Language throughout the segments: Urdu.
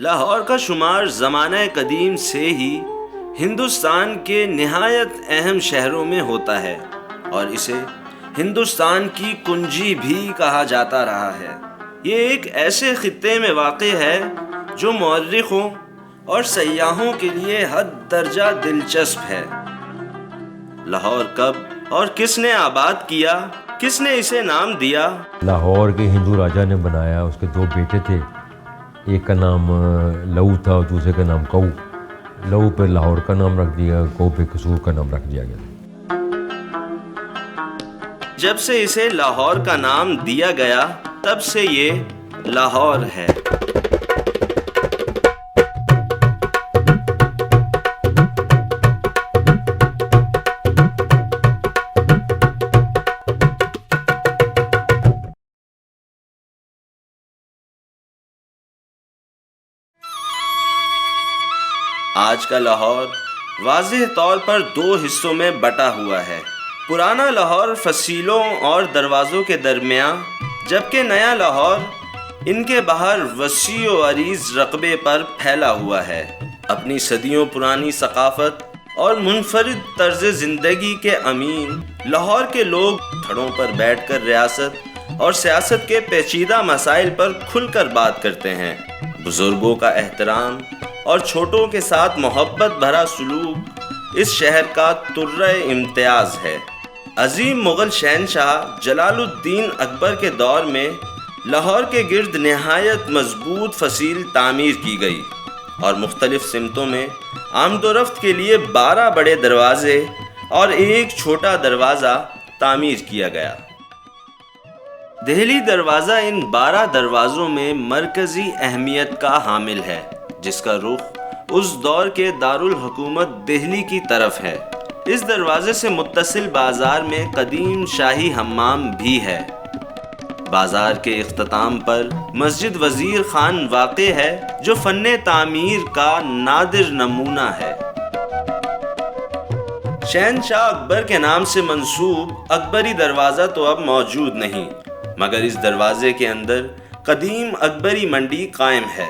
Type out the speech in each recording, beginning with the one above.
لاہور کا شمار زمانہ قدیم سے ہی ہندوستان کے نہایت اہم شہروں میں ہوتا ہے اور اسے ہندوستان کی کنجی بھی کہا جاتا رہا ہے۔ یہ ایک ایسے خطے میں واقع ہے جو مورخوں اور سیاحوں کے لیے حد درجہ دلچسپ ہے۔ لاہور کب اور کس نے آباد کیا، کس نے اسے نام دیا؟ لاہور کے ہندو راجا نے بنایا، اس کے دو بیٹے تھے، ایک کا نام لہو تھا اور دوسرے کا نام کؤ۔ لہو پہ لاہور کا نام رکھ دیا، کؤ پہ قصور کا نام رکھ دیا گیا۔ جب سے اسے لاہور کا نام دیا گیا تب سے یہ لاہور ہے۔ آج کا لاہور واضح طور پر دو حصوں میں بٹا ہوا ہے۔ پرانا لاہور فصیلوں اور دروازوں کے درمیان، جبکہ نیا لاہور ان کے باہر وسیع و عریض رقبے پر پھیلا ہوا ہے۔ اپنی صدیوں پرانی ثقافت اور منفرد طرز زندگی کے امین لاہور کے لوگ گھڑوں پر بیٹھ کر ریاست اور سیاست کے پیچیدہ مسائل پر کھل کر بات کرتے ہیں۔ بزرگوں کا احترام اور چھوٹوں کے ساتھ محبت بھرا سلوک اس شہر کا طرہ امتیاز ہے۔ عظیم مغل شہنشاہ جلال الدین اکبر کے دور میں لاہور کے گرد نہایت مضبوط فصیل تعمیر کی گئی اور مختلف سمتوں میں آمد و رفت کے لیے 12 بڑے دروازے اور ایک چھوٹا دروازہ تعمیر کیا گیا۔ دہلی دروازہ ان 12 دروازوں میں مرکزی اہمیت کا حامل ہے، جس کا رخ اس دور کے دارالحکومت دہلی کی طرف ہے۔ اس دروازے سے متصل بازار میں قدیم شاہی حمام بھی ہے۔ بازار کے اختتام پر مسجد وزیر خان واقع ہے، جو فن تعمیر کا نادر نمونہ ہے۔ شہنشاہ اکبر کے نام سے منسوب اکبری دروازہ تو اب موجود نہیں، مگر اس دروازے کے اندر قدیم اکبری منڈی قائم ہے۔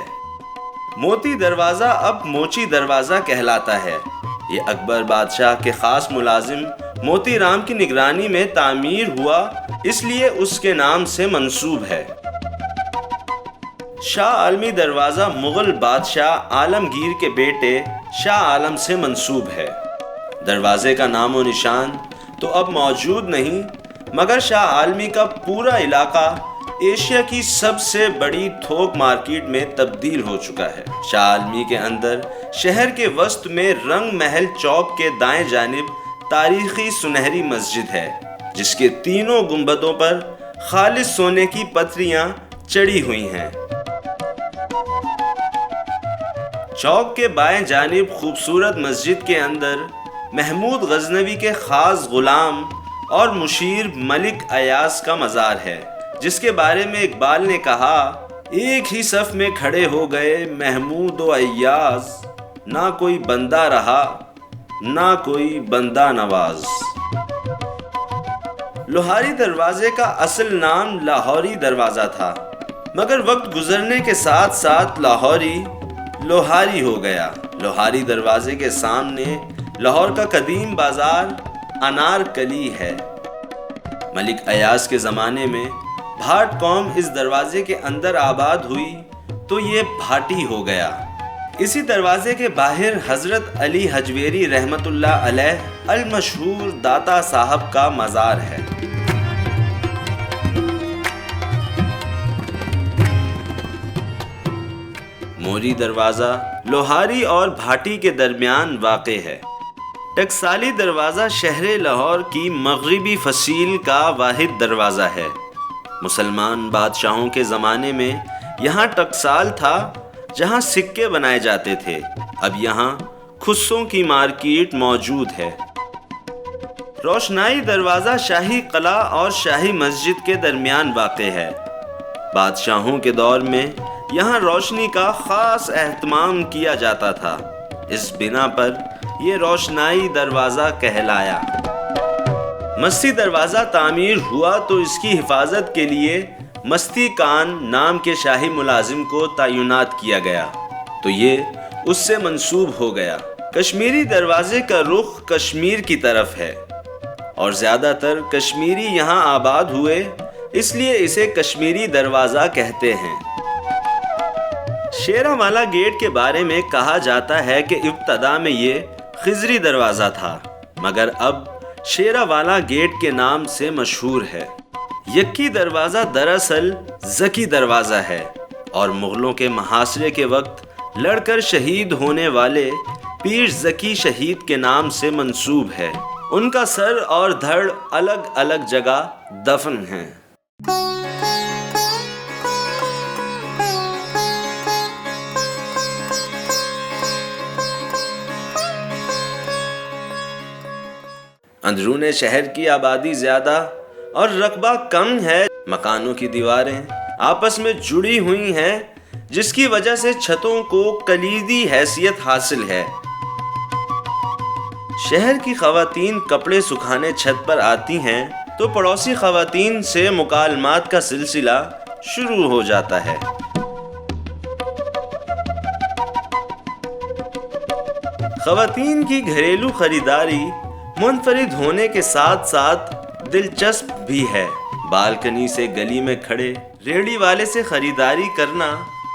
موتی دروازہ اب موچی دروازہ کہلاتا ہے۔ یہ اکبر بادشاہ کے خاص ملازم موتی رام کی نگرانی میں تعمیر ہوا، اس لیے اس کے نام سے منسوب ہے۔ شاہ عالمی دروازہ مغل بادشاہ عالمگیر کے بیٹے شاہ عالم سے منسوب ہے۔ دروازے کا نام و نشان تو اب موجود نہیں، مگر شاہ عالمی کا پورا علاقہ ایشیا کی سب سے بڑی تھوک مارکیٹ میں تبدیل ہو چکا ہے۔ شاہ عالمی کے اندر شہر کے وسط میں رنگ محل چوک کے دائیں جانب تاریخی سنہری مسجد ہے، جس کے تینوں گنبدوں پر خالص سونے کی پتریاں چڑھی ہوئی ہیں۔ چوک کے بائیں جانب خوبصورت مسجد کے اندر محمود غزنوی کے خاص غلام اور مشیر ملک ایاز کا مزار ہے، جس کے بارے میں اقبال نے کہا، ایک ہی صف میں کھڑے ہو گئے محمود و ایاز، نہ کوئی بندہ رہا نہ کوئی بندہ نواز۔ لوہاری دروازے کا اصل نام لاہوری دروازہ تھا، مگر وقت گزرنے کے ساتھ ساتھ لاہوری لوہاری ہو گیا۔ لوہاری دروازے کے سامنے لاہور کا قدیم بازار انار کلی ہے۔ ملک ایاز کے زمانے میں بھاٹ قوم اس دروازے کے اندر آباد ہوئی تو یہ بھاٹی ہو گیا۔ اسی دروازے کے باہر حضرت علی حجویری رحمت اللہ علیہ المشہور داتا صاحب کا مزار ہے۔ موری دروازہ لوہاری اور بھاٹی کے درمیان واقع ہے۔ ٹکسالی دروازہ شہر لاہور کی مغربی فصیل کا واحد دروازہ ہے۔ مسلمان بادشاہوں کے زمانے میں یہاں ٹکسال تھا، جہاں سکے بنائے جاتے تھے۔ اب یہاں خصوں کی مارکیٹ موجود ہے۔ روشنائی دروازہ شاہی قلعہ اور شاہی مسجد کے درمیان واقع ہے۔ بادشاہوں کے دور میں یہاں روشنی کا خاص اہتمام کیا جاتا تھا، اس بنا پر یہ روشنائی دروازہ کہلایا۔ مستی دروازہ تعمیر ہوا تو اس کی حفاظت کے لیے مستی کان نام کے شاہی ملازم کو تعینات کیا گیا۔ تو یہ اس سے منسوب ہو گیا۔ کشمیری دروازے کا رخ کشمیر کی طرف ہے اور زیادہ تر کشمیری یہاں آباد ہوئے، اس لیے اسے کشمیری دروازہ کہتے ہیں۔ شیراوالا گیٹ کے بارے میں کہا جاتا ہے کہ ابتدا میں یہ خضری دروازہ تھا، مگر اب شیراوالا گیٹ کے نام سے مشہور ہے۔ یکی دروازہ دراصل زکی دروازہ ہے اور مغلوں کے محاصرے کے وقت لڑ کر شہید ہونے والے پیر زکی شہید کے نام سے منسوب ہے۔ ان کا سر اور دھڑ الگ الگ جگہ دفن ہیں۔ اندرون شہر کی آبادی زیادہ اور رقبہ کم ہے۔ مکانوں کی دیواریں آپس میں جڑی ہوئی ہیں، جس کی وجہ سے چھتوں کو کلیدی حیثیت حاصل ہے۔ شہر کی خواتین کپڑے سکھانے چھت پر آتی ہیں تو پڑوسی خواتین سے مکالمات کا سلسلہ شروع ہو جاتا ہے۔ خواتین کی گھریلو خریداری منفرد ہونے کے ساتھ ساتھ دلچسپ بھی ہے۔ بالکنی سے گلی میں کھڑے ریڑھی والے سے خریداری کرنا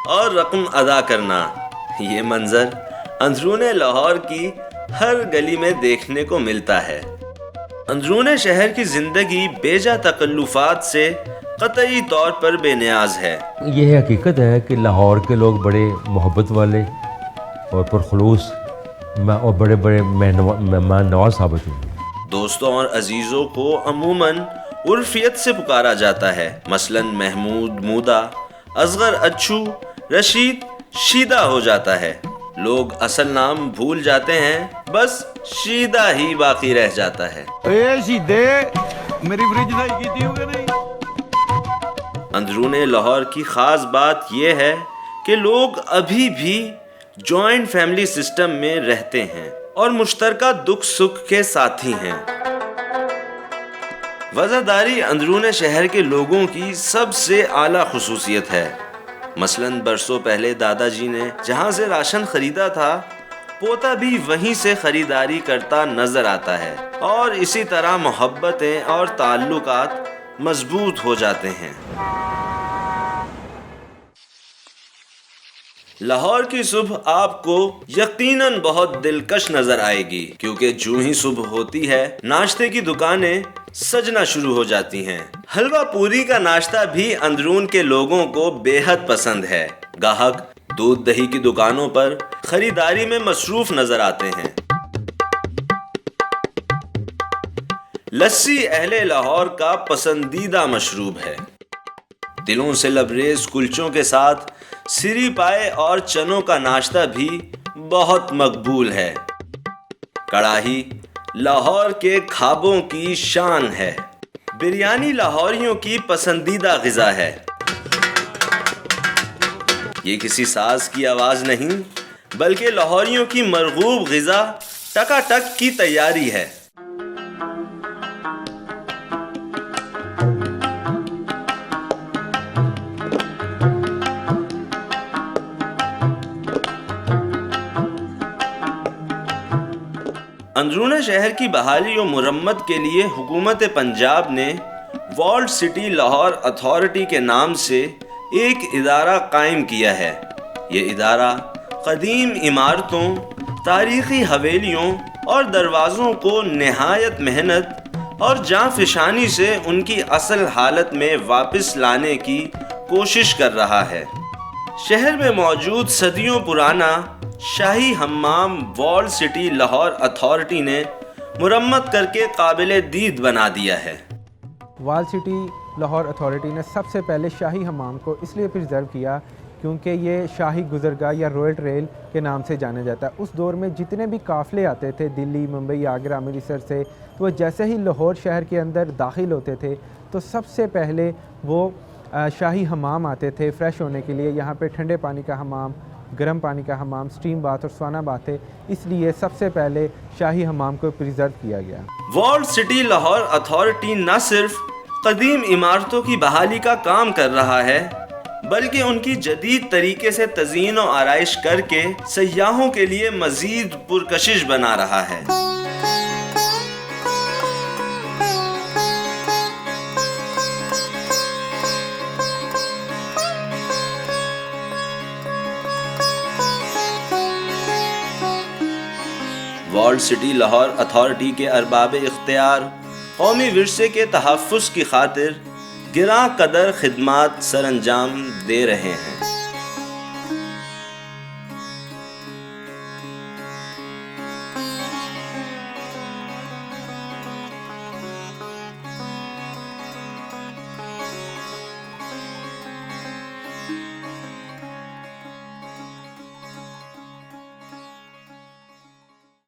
اور رقم ادا کرنا، یہ منظر اندرون لاہور کی ہر گلی میں دیکھنے کو ملتا ہے۔ اندرون شہر کی زندگی بیجا تکلفات سے قطعی طور پر بے نیاز ہے۔ یہ حقیقت ہے کہ لاہور کے لوگ بڑے محبت والے اور پرخلوص اور بڑے بڑے مہمان نواز ثابت ہوئے۔ دوستوں اور عزیزوں کو عموماً عرفیت سے پکارا جاتا ہے، مثلاً محمود مودا، اصغر اچھو، رشید شیدہ ہو جاتا ہے۔ لوگ اصل نام بھول جاتے ہیں، بس شیدہ ہی باقی رہ جاتا ہے۔ اندرون لاہور کی خاص بات یہ ہے کہ لوگ ابھی بھی جوائنٹ فیملی سسٹم میں رہتے ہیں اور مشترکہ دکھ سکھ کے ساتھی ہیں۔ وفاداری اندرون شہر کے لوگوں کی سب سے اعلیٰ خصوصیت ہے۔ مثلاً برسوں پہلے دادا جی نے جہاں سے راشن خریدا تھا، پوتا بھی وہیں سے خریداری کرتا نظر آتا ہے، اور اسی طرح محبتیں اور تعلقات مضبوط ہو جاتے ہیں۔ لاہور کی صبح آپ کو یقیناً بہت دلکش نظر آئے گی، کیونکہ جو ہی صبح ہوتی ہے ناشتے کی دکانیں سجنا شروع ہو جاتی ہیں۔ حلوہ پوری کا ناشتہ بھی اندرون کے لوگوں کو بے حد پسند ہے۔ گاہک دودھ دہی کی دکانوں پر خریداری میں مصروف نظر آتے ہیں۔ لسی اہل لاہور کا پسندیدہ مشروب ہے۔ دلوں سے لبریز کلچوں کے ساتھ سری پائے اور چنوں کا ناشتہ بھی بہت مقبول ہے۔ کڑاہی لاہور کے کھابوں کی شان ہے۔ بریانی لاہوریوں کی پسندیدہ غذا ہے۔ یہ کسی ساز کی آواز نہیں، بلکہ لاہوریوں کی مرغوب غذا ٹکا ٹک کی تیاری ہے۔ اندرون شہر کی بحالی و مرمت کے لیے حکومت پنجاب نے والڈ سٹی لاہور اتھارٹی کے نام سے ایک ادارہ قائم کیا ہے۔ یہ ادارہ قدیم عمارتوں، تاریخی حویلیوں اور دروازوں کو نہایت محنت اور جاں فشانی سے ان کی اصل حالت میں واپس لانے کی کوشش کر رہا ہے۔ شہر میں موجود صدیوں پرانا شاہی حمام والڈ سٹی لاہور اتھارٹی نے مرمت کر کے قابل دید بنا دیا ہے۔ والڈ سٹی لاہور اتھارٹی نے سب سے پہلے شاہی حمام کو اس لیے پرزرو کیا کیونکہ یہ شاہی گزرگاہ یا رویل ٹریل کے نام سے جانا جاتا ہے۔ اس دور میں جتنے بھی قافلے آتے تھے دلی، ممبئی، آگرہ، امرتسر سے، تو وہ جیسے ہی لاہور شہر کے اندر داخل ہوتے تھے تو سب سے پہلے وہ شاہی حمام آتے تھے فریش ہونے کے لیے۔ یہاں پہ ٹھنڈے پانی کا حمام، گرم پانی کا حمام، سٹیم باتھ اور سونا باتھ ہے، اس لیے سب سے پہلے شاہی حمام کو پریزرو کیا گیا۔ والڈ سٹی لاہور اتھارٹی نہ صرف قدیم عمارتوں کی بحالی کا کام کر رہا ہے، بلکہ ان کی جدید طریقے سے تزئین و آرائش کر کے سیاحوں کے لیے مزید پرکشش بنا رہا ہے۔ وارلڈ سٹی لاہور اتھارٹی کے ارباب اختیار قومی ورثے کے تحفظ کی خاطر گراں قدر خدمات سر انجام دے رہے ہیں۔